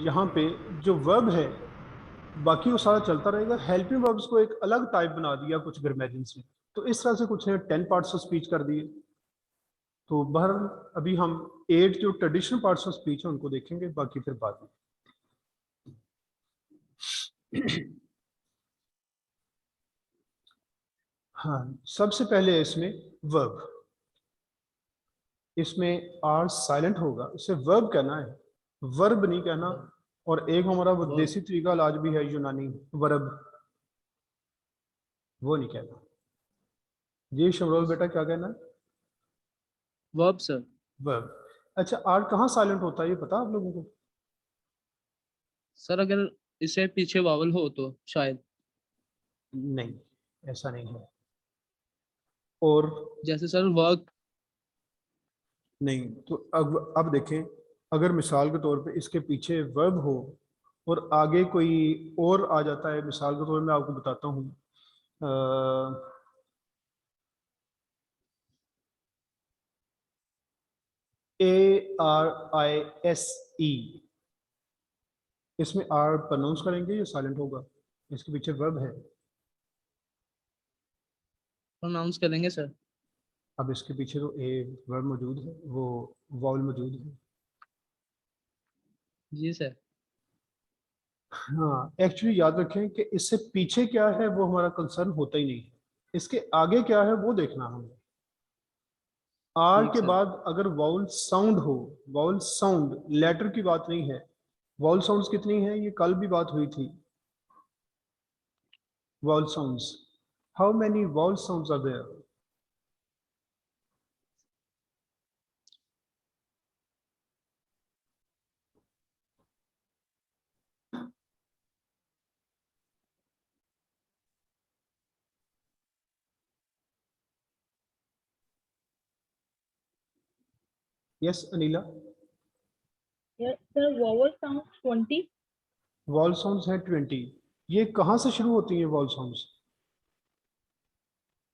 यहाँ पे जो वर्ब है बाकी वो सारा चलता रहेगा। हेल्पिंग वर्ब्स को एक अलग टाइप बना दिया कुछ ग्रामेरियंस में, तो इस तरह से कुछ ने 10 पार्ट्स ऑफ स्पीच कर दिए। तो बहरहाल अभी हम 8 जो ट्रेडिशनल पार्ट्स ऑफ स्पीच है उनको देखेंगे, बाकी फिर बाद में। हाँ, सबसे पहले इसमें वर्ब, इसमें आर साइलेंट होगा, इसे वर्ब कहना है, वर्ब नहीं कहना। और एक हमारा वो देसी तरीका इलाज भी है यूनानी वर्ब, वो नहीं कहना। जी शमरोल बेटा क्या कहना है? Verb sir. वर्ब। अच्छा, आर कहाँ साइलेंट होता है ये पता आप लोगों को? सर अगर इसे पीछे वावल हो तो शायद, नहीं, ऐसा नहीं है। और जैसे सर वर्क। नहीं तो अब देखें, अगर मिसाल के तौर पे इसके पीछे वर्ब हो और आगे कोई और आ जाता है, मिसाल के तौर पे मैं आपको बताता हूँ, ARISE, इसमें आर प्रोनाउंस करेंगे या साइलेंट होगा? इसके पीछे वर्ब है। प्रोनाउंस करेंगे सर। अब इसके पीछे तो ए वर्ब मौजूद है, वो वाउल मौजूद है। जी सर। हाँ, एक्चुअली याद रखें कि इससे पीछे क्या है वो हमारा कंसर्न होता ही नहीं है, इसके आगे क्या है वो देखना हमें। आर ठीक के सर। बाद अगर वाउल साउंड हो, वाउल साउंड, लेटर की बात नहीं है। वाउल साउंड्स कितनी है ये कल भी बात हुई थी। Vowel sounds, how many vowel sounds are there? Yes Anila. Yes, sir. Vowel sounds 20. Vowel sounds हैं 20। ये कहाँ से शुरू होती हैं vowel sounds?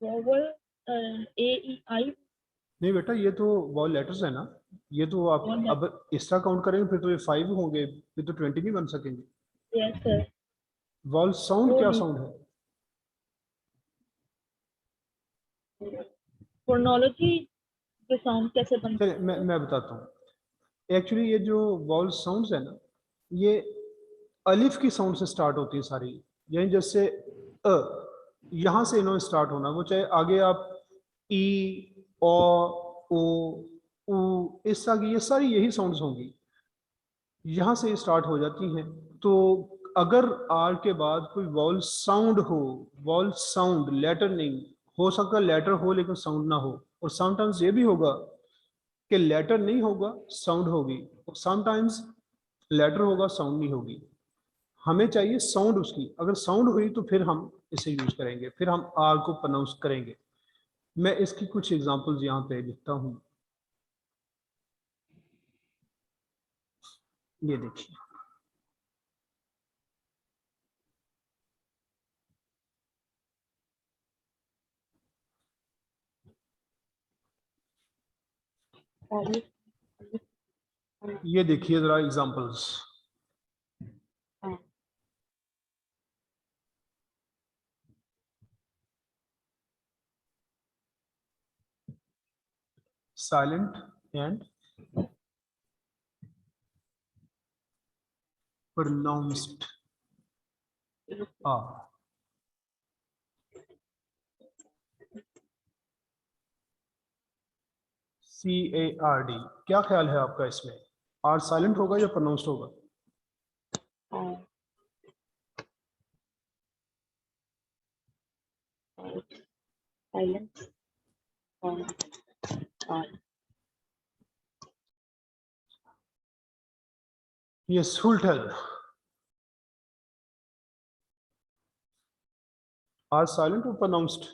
Vowel A E I. नहीं बेटा, ये तो वॉल लेटर्स है ना, ये तो आप Vowel. अब इस तरह काउंट करेंगे फिर तो ये 5 होंगे, फिर तो 20 नहीं बन सकेंगे। Yes, sir. वॉल साउंड क्या Phonology. साउंड है? Phonology के sound कैसे बनते चलिए मैं बताता हूँ। एक्चुअली ये जो वॉल साउंड्स है ना, ये अलिफ की साउंड से स्टार्ट होती है सारी। यानी जैसे अ, यहाँ से इन्होंने स्टार्ट होना, वो चाहे आगे आप ई, ओ, ओ, ऊ, इस तरह की ये सारी यही साउंड्स होंगी, यहाँ से स्टार्ट हो जाती हैं। तो अगर आर के बाद कोई वॉल साउंड हो, वॉल साउंड लेटर नहीं, हो सकता लेटर हो लेकिन साउंड ना हो, और समटाइम्स ये भी होगा कि लेटर नहीं होगा साउंड होगी, और समटाइम्स लेटर होगा साउंड नहीं होगी। हमें चाहिए साउंड उसकी, अगर साउंड हुई तो फिर हम इसे यूज करेंगे, फिर हम आर को प्रोनाउंस करेंगे। मैं इसकी कुछ एग्जांपल्स यहाँ पे लिखता हूँ, ये देखिए। हैं? ये देखिए जरा examples. Silent and pronounced R। CARD, क्या ख्याल है आपका इसमें? आर साइलेंट होगा या प्रोनाउंस्ड होगा? Silence. Yes, who'll tell? R silent और प्रोनाउंस्ड?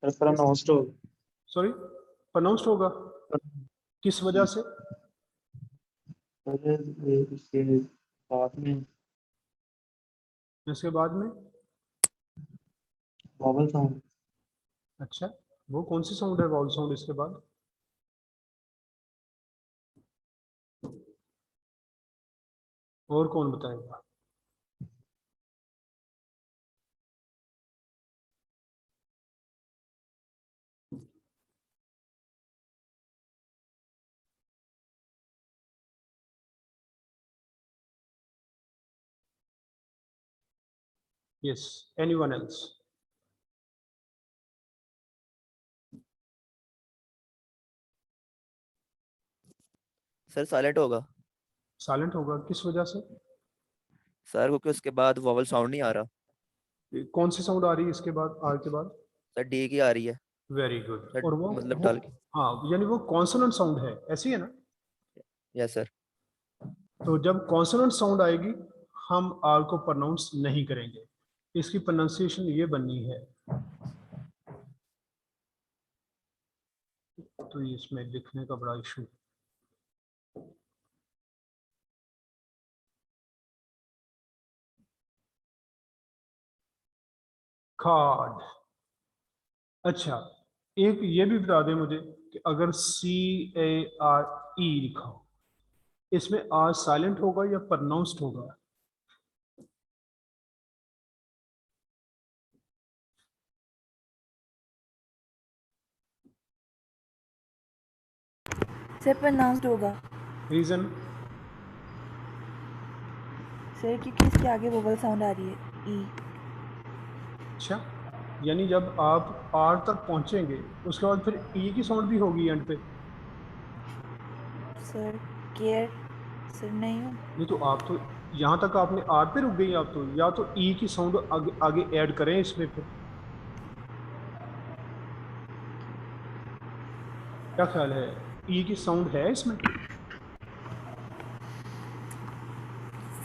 प्रोनाउंस्ड हो। सॉरी, प्रोनाउंस्ड होगा। किस वजह से? इसके बाद में इसके बाद में वॉवल साउंड। अच्छा, वो कौन सी साउंड है वाउल साउंड इसके बाद? और कौन बताएगा? Yes, anyone else? Sir silent होगा साइलेंट होगा किस वजह से? सर, क्योंकि उसके बाद वॉवल साउंड नहीं आ रहा। कौन सी साउंड आ रही है इसके बाद, आर के बाद? सर डी की आ रही है वेरी गुड। सर, और मतलब वो डाल के। हाँ, यानी वो कॉन्सोनेंट साउंड है, ऐसी है ना? Yes sir. तो जब कॉन्सोनेंट साउंड आएगी हम आर को प्रोनाउंस नहीं करेंगे, इसकी प्रोनाउंसिएशन ये बननी है। तो इसमें लिखने का बड़ा इशू। कार्ड। अच्छा, एक ये भी बता दें मुझे कि अगर CARE लिखा हो, इसमें आर साइलेंट होगा या प्रोनाउंस्ड होगा? सर प्रोनाउंस्ड होगा रीजन? सर क्योंकि इसके आगे वोवल साउंड आ रही है ई। अच्छा, यानी जब आप आर तक पहुंचेंगे उसके बाद फिर ई की साउंड भी होगी एंड पे? सर केयर सर नहीं हूँ। नहीं तो आप तो यहाँ तक आपने आर पे रुक गई आप तो, या तो ई की साउंड आगे आगे ऐड करें इसमें फिर। क्या ख्याल है, ई की साउंड है इसमें?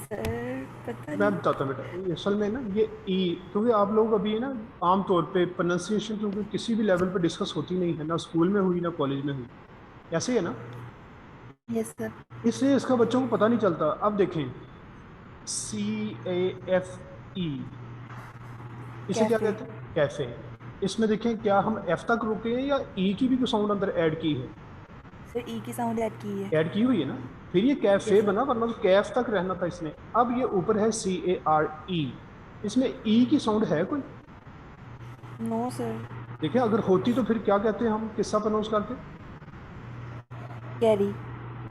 सर पता मैं नहीं। बताता हूँ बेटा, असल में ना ये ई, क्योंकि आप लोग अभी ना आमतौर पे प्रोनाउंसिएशन क्योंकि किसी भी लेवल पे डिस्कस होती नहीं है, ना स्कूल में हुई ना कॉलेज में हुई, ऐसे ही है ना, यस सर। इसलिए इसका बच्चों को पता नहीं चलता। अब देखें CAFE, इसे क्या कैफे। कहते हैं? कैफे। इसमें देखें क्या हम एफ तक रुके हैं या ई की भी कोई साउंड अंदर ऐड की है? सर ई की साउंड ऐड की है। ऐड की हुई है ना, फिर ये कैफे Yes, sir. बना, वरना तो कैफ तक रहना था इसने। अब ये ऊपर है CARE, इसमें ई की साउंड है कोई? No sir. देखिए अगर होती तो फिर क्या कहते हैं हम किस्सा प्रोनाउंस करके? कैरी।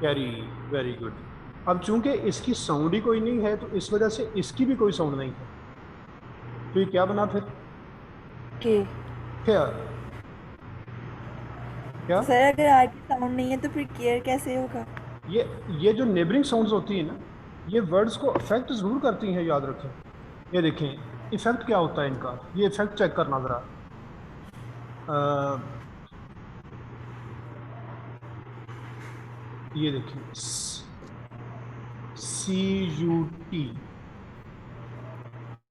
कैरी। Very good. अब चूंकि इसकी साउंड ही कोई नहीं है तो इस वजह से इसकी भी कोई साउंड नहीं है, तो ये क्या बना फिर? के। क्या क्या? सर अगर आर की साउंड नहीं है तो फिर केयर कैसे होगा? ये जो नेबरिंग साउंड्स होती है ना, ये वर्ड्स को अफेक्ट जरूर करती हैं, याद रखें। ये देखें इफेक्ट क्या होता है इनका, ये इफेक्ट चेक करना जरा। ये देखिए CUT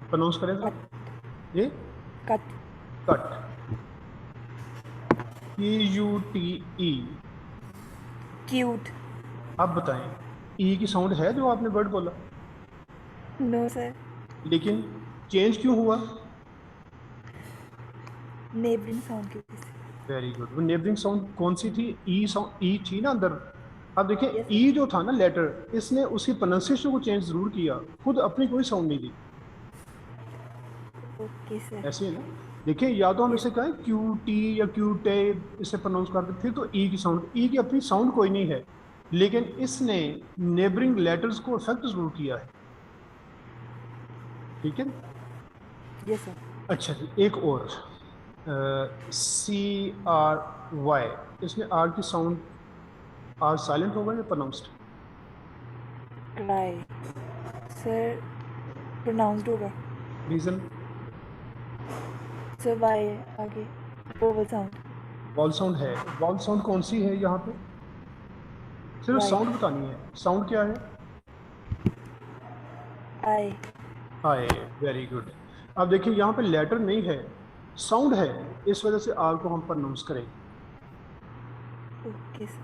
प्रोनाउंस करें जरा। ये कट। कट। CUTE। क्यूट। अब बताएं ई की साउंड है जो आपने वर्ड बोला, नो सर। लेकिन चेंज क्यों हुआ? नेबरिंग साउंड की वजह से। Very good. वो नेबरिंग साउंड कौन सी थी? ई साउंड, ई थी ना अंदर। अब देखिए Yes, ई जो था ना लेटर, इसने उसकी प्रोनाउंसिएशन को चेंज जरूर किया, खुद अपनी कोई साउंड नहीं दी। Okay sir. ऐसे है ना, देखिए या तो हम इसे कहें QT या QT, इसे प्रोनाउंस करते फिर तो ई की साउंड, ई की अपनी साउंड कोई नहीं है, लेकिन इसने नेबरिंग लेटर्स को इफेक्ट जरूर किया है। ठीक है, यस सर। अच्छा जी, एक और CRY, इसमें आर की साउंड, आर साइलेंट होगा या प्रोनाउंस्ड? क्राई। सर प्रोनाउंस्ड होगा। रीजन? सर वाई आगे वोवल साउंड। वॉल साउंड है। वॉल साउंड कौन सी है यहाँ पे? सिर्फ Right. साउंड बतानी है। साउंड क्या है? आई। हाय, वेरी गुड। अब देखिए यहाँ पे लेटर नहीं है, साउंड है, इस वजह से आर को हम प्रोनाउंस करेंगे। Okay sir.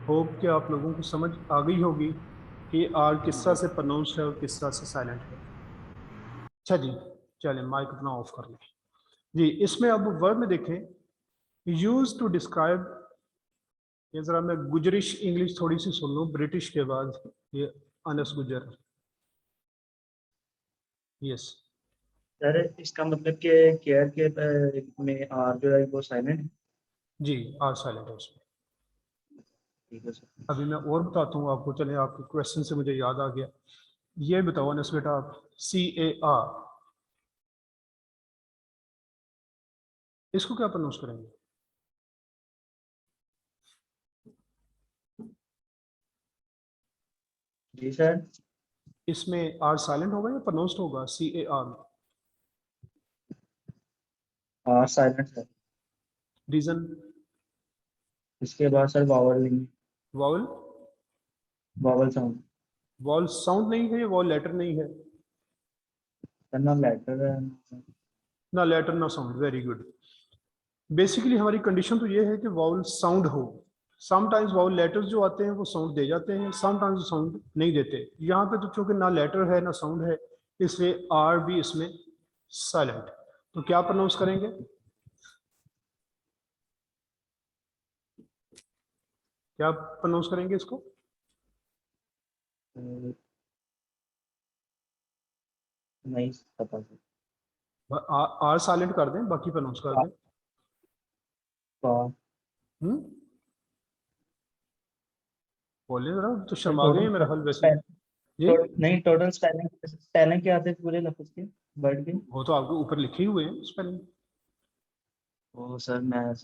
होप कि आप लोगों को समझ आ गई होगी कि आर किस तरह से प्रोनाउंस है और किस तरह से साइलेंट है। अच्छा जी, चलें माइक अपना ऑफ कर लें जी। इसमें अब वर्ड में देखें यूज टू डिस्क्राइब, ये जरा मैं गुजरिश इंग्लिश थोड़ी सी सुन लूँ ब्रिटिश के बाद, ये अनस गुजर। यस सर इसका मतलब कि केयर के में आर जो है वो साइलेंट है। जी, आर साइलेंट है उसमें। ठीक है सर। अभी मैं और बताता हूँ आपको, चले आपके क्वेश्चन से मुझे याद आ गया। ये बताओ अनस बेटा, आप CAR इसको क्या प्रोनाउंस करेंगे? जी सर। इसमें आर साइलेंट होगा या प्रोनाउंस्ड होगा CAR में? R silent sir. रीजन? इसके बाद सर वावल नहीं, vowel? Vowel sound. Vowel sound नहीं है या वॉल लेटर नहीं है? सर ना लेटर है ना लेटर ना साउंड, वेरी गुड। बेसिकली हमारी कंडीशन तो ये है कि वाउल साउंड हो। समटाइम्स वाउल लेटर्स जो आते हैं वो साउंड दे जाते हैं, समटाइम्स साउंड नहीं देते। यहाँ पे तो चूंकि ना लेटर है ना साउंड है, इसलिए आर भी इसमें साइलेंट। तो क्या प्रोनाउंस करेंगे? क्या प्रोनाउंस करेंगे इसको? नहीं पता सर। आर साइलेंट कर दें, बाकी प्रोनाउंस कर दें। बोलिए जरा, तो शर्मा गए हैं मेरा हाल वैसे। जी, नहीं टोटल स्पेलिंग स्पेलिंग क्या आते हैं पूरे लफ्ज के वर्ड के? वो तो आपके ऊपर लिखे हुए हैं स्पेलिंग। ओ सर मैं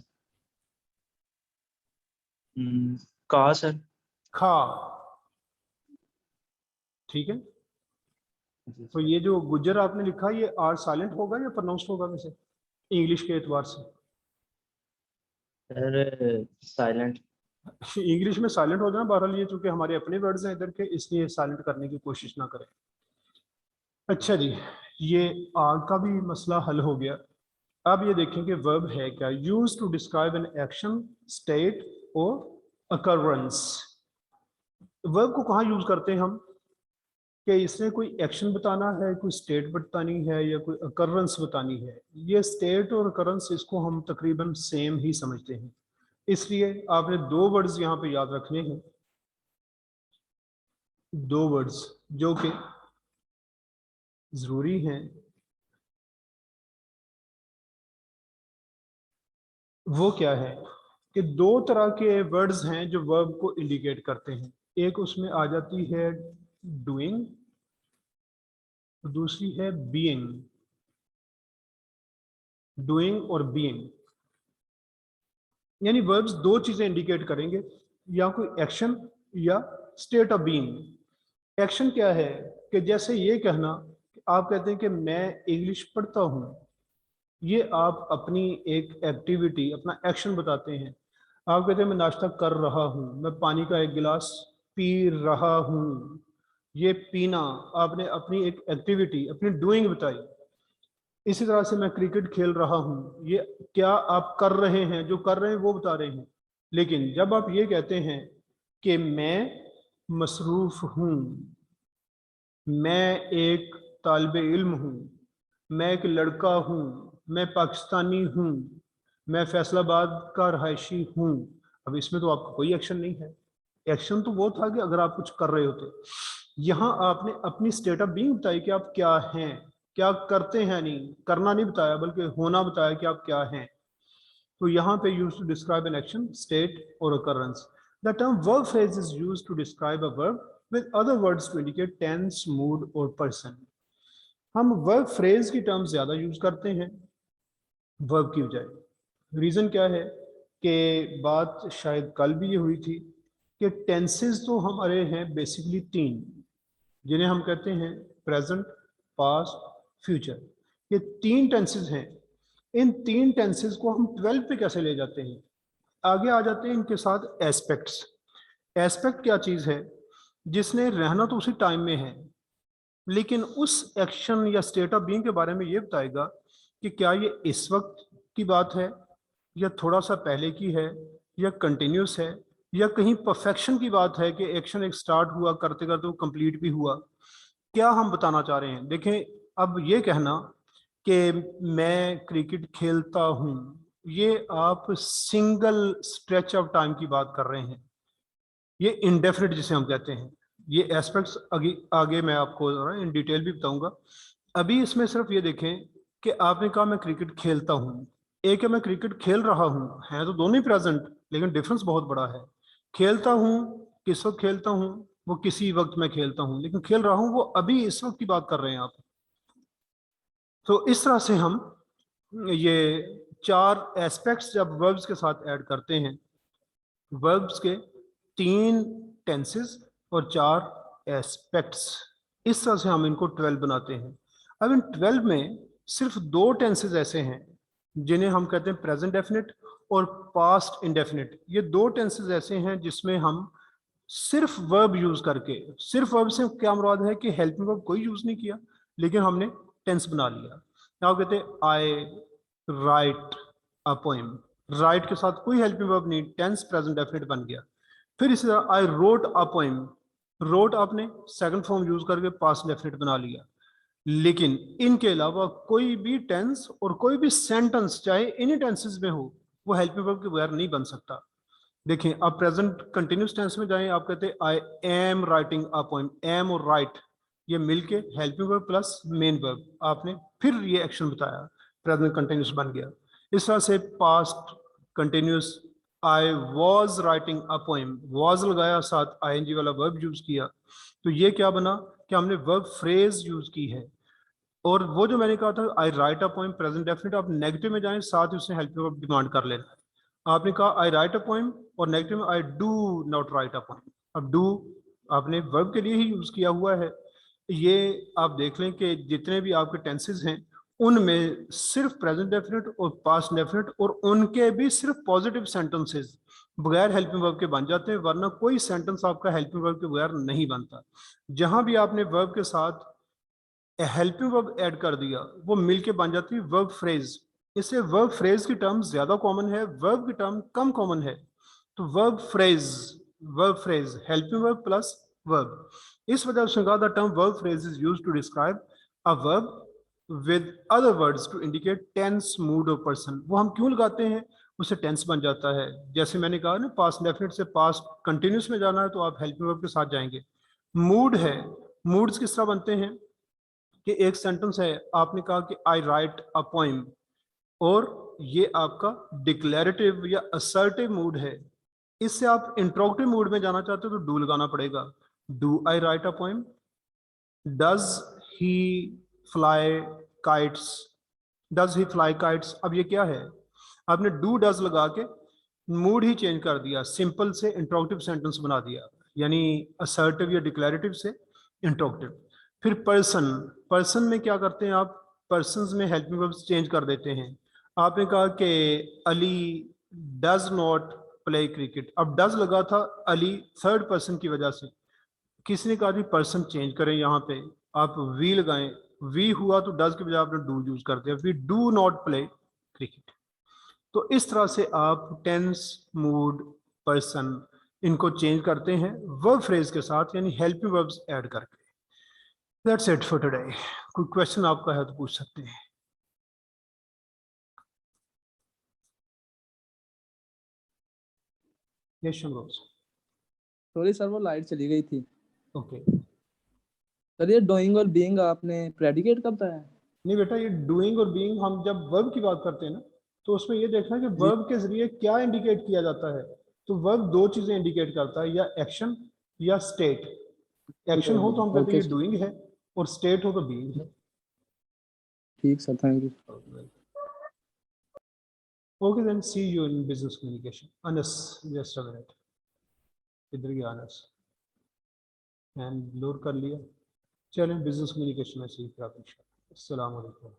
का सर। खा, ठीक है। तो ये जो गुजर आपने लिखा, ये आर साइलेंट होगा या प्रोनाउंस्ड होगा वैसे इंग्लिश के एतबार से? Sir silent. इंग्लिश में साइलेंट हो जाना, बहरहाल ये चूंकि हमारे अपने वर्ड्स हैं इधर के, इसलिए साइलेंट करने की कोशिश ना करें। अच्छा जी, ये आर का भी मसला हल हो गया। अब ये देखें कि वर्ब है क्या। Use to describe an action, state और अकरेंस। वर्ब को कहाँ यूज करते हैं हम? कि इसने कोई एक्शन बताना है, कोई स्टेट बतानी है, या कोई अकरेंस बतानी है। ये स्टेट और अकरेंस, इसको हम तकरीबन सेम ही समझते हैं, इसलिए आपने दो वर्ड्स यहाँ पे याद रखने हैं। दो वर्ड्स जो कि जरूरी हैं, वो क्या है कि दो तरह के वर्ड्स हैं जो वर्ब को इंडिकेट करते हैं। एक उसमें आ जाती है डूइंग, दूसरी है बीइंग। डूइंग और बीइंग यानी वर्ब्स दो चीजें इंडिकेट करेंगे, या कोई एक्शन या स्टेट ऑफ बीइंग। एक्शन क्या है कि जैसे ये कहना, आप कहते हैं कि मैं इंग्लिश पढ़ता हूँ, ये आप अपनी एक एक्टिविटी, अपना एक्शन बताते हैं। आप कहते हैं मैं नाश्ता कर रहा हूँ, मैं पानी का एक गिलास पी रहा हूँ। ये पीना आपने अपनी एक एक्टिविटी, अपनी डूइंग बताई। इसी तरह से मैं क्रिकेट खेल रहा हूँ, ये क्या आप कर रहे हैं, जो कर रहे हैं वो बता रहे हैं। लेकिन जब आप ये कहते हैं कि मैं मसरूफ हूँ, मैं एक तालिब इल्म हूँ, मैं एक लड़का हूँ, मैं पाकिस्तानी हूँ, मैं फैसलाबाद का रहायशी हूँ, अब इसमें तो आपका कोई एक्शन नहीं है। एक्शन तो वो था कि अगर आप कुछ कर रहे होते। यहाँ आपने अपनी स्टेट ऑफ बीइंग बताई कि आप क्या हैं, क्या करते हैं, नहीं करना नहीं बताया बल्कि होना बताया कि आप क्या हैं। तो यहाँ पे use to describe an action, state और occurrence. The term verb phrase is used to describe a verb with other words to indicate tense, mood और person. हम वर्ब फ्रेज की टर्म ज्यादा यूज करते हैं वर्ब की बजाय। रीजन क्या है कि बात शायद कल भी ये हुई थी कि टेंसेस तो हमारे हैं बेसिकली तीन, जिन्हें हम कहते हैं प्रेजेंट, पास्ट, फ्यूचर। ये तीन टेंसेस हैं। इन तीन टेंसेस को हम 12 पे कैसे ले जाते हैं? आगे आ जाते हैं इनके साथ एस्पेक्ट्स। एस्पेक्ट क्या चीज है? जिसने रहना तो उसी टाइम में है, लेकिन उस एक्शन या स्टेट ऑफ बीइंग के बारे में ये बताएगा कि क्या ये इस वक्त की बात है, या थोड़ा सा पहले की है, या कंटिन्यूस है, या कहीं परफेक्शन की बात है कि एक्शन एक स्टार्ट हुआ, करते करते वो कंप्लीट भी हुआ। क्या हम बताना चाह रहे हैं? देखें, अब ये कहना कि मैं क्रिकेट खेलता हूँ, ये आप सिंगल स्ट्रेच ऑफ टाइम की बात कर रहे हैं, ये इंडेफिनिट जिसे हम कहते हैं। ये एस्पेक्ट्स आगे आगे मैं आपको इन डिटेल भी बताऊंगा। अभी इसमें सिर्फ ये देखें कि आपने कहा मैं क्रिकेट खेलता हूँ, एक है मैं क्रिकेट खेल रहा हूँ, है तो दोनों ही प्रेजेंट, लेकिन डिफरेंस बहुत बड़ा है। खेलता हूँ किस वक्त खेलता हूँ, वो किसी वक्त मैं खेलता हूँ, लेकिन खेल रहा हूँ वो अभी इस वक्त की बात कर रहे हैं आप। तो इस तरह से हम ये 4 एस्पेक्ट्स जब वर्ब्स के साथ ऐड करते हैं, वर्ब्स के 3 टेंसेस और 4 एस्पेक्ट्स, इस तरह से हम इनको 12 बनाते हैं। अब इन 12 में सिर्फ 2 टेंसेस ऐसे हैं जिन्हें हम कहते हैं प्रेजेंट डेफिनेट और पास्ट इंडेफिनिट। ये 2 टेंसेस ऐसे हैं जिसमें हम सिर्फ वर्ब यूज करके, सिर्फ वर्ब से क्या मुराद है कि हेल्पिंग वर्ब कोई यूज नहीं किया, लेकिन हमने टेंस बना लिया। क्या कहते हैं, I write a poem, write के साथ कोई हेल्पिंग वर्ब नहीं, टेंस प्रेजेंट डेफिनेट बन गया। फिर इसी तरह I wrote a poem, wrote आपने सेकंड फॉर्म यूज करके पास्ट डेफिनेट बना लिया। लेकिन इनके अलावा कोई भी टेंस और कोई भी सेंटेंस चाहे इन्हीं टेंसेस में हो, वो हेल्पिंग वर्ब के बगैर नहीं बन सकता। देखिए आप प्रेजेंट कंटिन्यूस टेंस में जाएं, आप कहते हैं I am writing a poem, am और राइट ये मिलके helping verb plus main verb, आपने फिर ये एक्शन बताया, प्रेजेंट कंटिन्यूस बन गया। इस तरह से past continuous, I was writing a poem, was लगाया साथ आईएनजी वाला वर्ब यूज किया, तो ये क्या बना कि हमने वर्ब फ्रेज यूज की है। और वो जो मैंने कहा था I write a poem present definite, आप नेगेटिव में जाएं साथ ही उसने हेल्पिंग वर्ब डिमांड कर लेना। आपने कहा आई राइट अ पोएम और नेगेटिव में I do not right a poem, अब डू आपने वर्ब के लिए ही यूज किया हुआ है। ये आप देख लें कि जितने भी आपके टेंसेस हैं उनमें सिर्फ प्रेजेंट डेफिनेट और पास्ट डेफिनेट, और उनके भी सिर्फ पॉजिटिव सेंटेंसेस बगैर हेल्पिंग वर्ब के बन जाते हैं, वरना कोई सेंटेंस आपका हेल्पिंग वर्ब के बगैर नहीं बनता। जहां भी आपने वर्ब के साथ हेल्पिंग वर्ब ऐड कर दिया वो मिलके बन जाती है वर्ब फ्रेज। इससे वर्ब फ्रेज की टर्म ज्यादा कॉमन है, वर्ब की टर्म कम कॉमन है। तो verb phrase helping verb plus verb, इस वजह से कहा the term verb phrase is used to describe a verb with other words to indicate tense mood और पर्सन। वो हम क्यों लगाते हैं, उससे टेंस बन जाता है। जैसे मैंने कहा ना पास्ट डेफिनेट से पास्ट कंटिन्यूस में जाना है तो आप हेल्पिंग वर्ब के साथ जाएंगे। मूड है, मूड्स किस तरह बनते हैं कि एक सेंटेंस है, आपने कहा कि आई राइट अ पोएम, और ये आपका डिक्लेरेटिव या असर्टिव मूड है। इससे आप इंट्रोगेटिव मूड में जाना चाहते हो तो डू लगाना पड़ेगा, do I write a poem, does he fly kites, does he fly kites. अब ये क्या है, आपने डू डज लगा के मूड ही चेंज कर दिया, सिंपल से इंट्रोगेटिव सेंटेंस बना दिया, यानी असर्टिव या डिक्लेरेटिव से इंट्रोगेटिव। फिर पर्सन, पर्सन में क्या करते हैं आप, पर्सन्स में हेल्पिंग वर्ब्स चेंज कर देते हैं। आपने कहा कि Ali does not play cricket, अब डज लगा था अली थर्ड पर्सन की वजह से, किसने कहा थी पर्सन चेंज करें, यहाँ पे आप वी लगाएं, वी हुआ तो डज के बजाय आपने डू यूज कर दिया, we do not play cricket. तो इस तरह से आप टेंस मूड पर्सन इनको चेंज करते हैं वर्ब फ्रेज के साथ, यानी हेल्पिंग वर्ब्स ऐड करके। That's it for today. कोई क्वेश्चन आपका है तो पूछ सकते हैं। यस शमरोज। सॉरी सर वो लाइट चली गई थी। ओके सर ये डूइंग और बीइंग आपने प्रेडिकेट कब बताया है? नहीं बेटा, ये डूइंग और बीइंग हम जब वर्ब की बात करते हैं ना, तो उसमें ये देखना कि जी वर्ब के जरिए क्या इंडिकेट किया जाता है। तो वर्ब 2 चीजें इंडिकेट करता है, या एक्शन या स्टेट। एक्शन हो तो हम कहते हैं ओके ये डूइंग है, और स्टेट हो तो बीइंग है। ठीक sir, thank you. Okay, then see you in business communication. Anas, just a minute. इधर ही अनस, एंड लोड कर लिया। चलें बिजनेस कम्युनिकेशन में सीख रहा हूँ। अस्सलाम वालेकुम।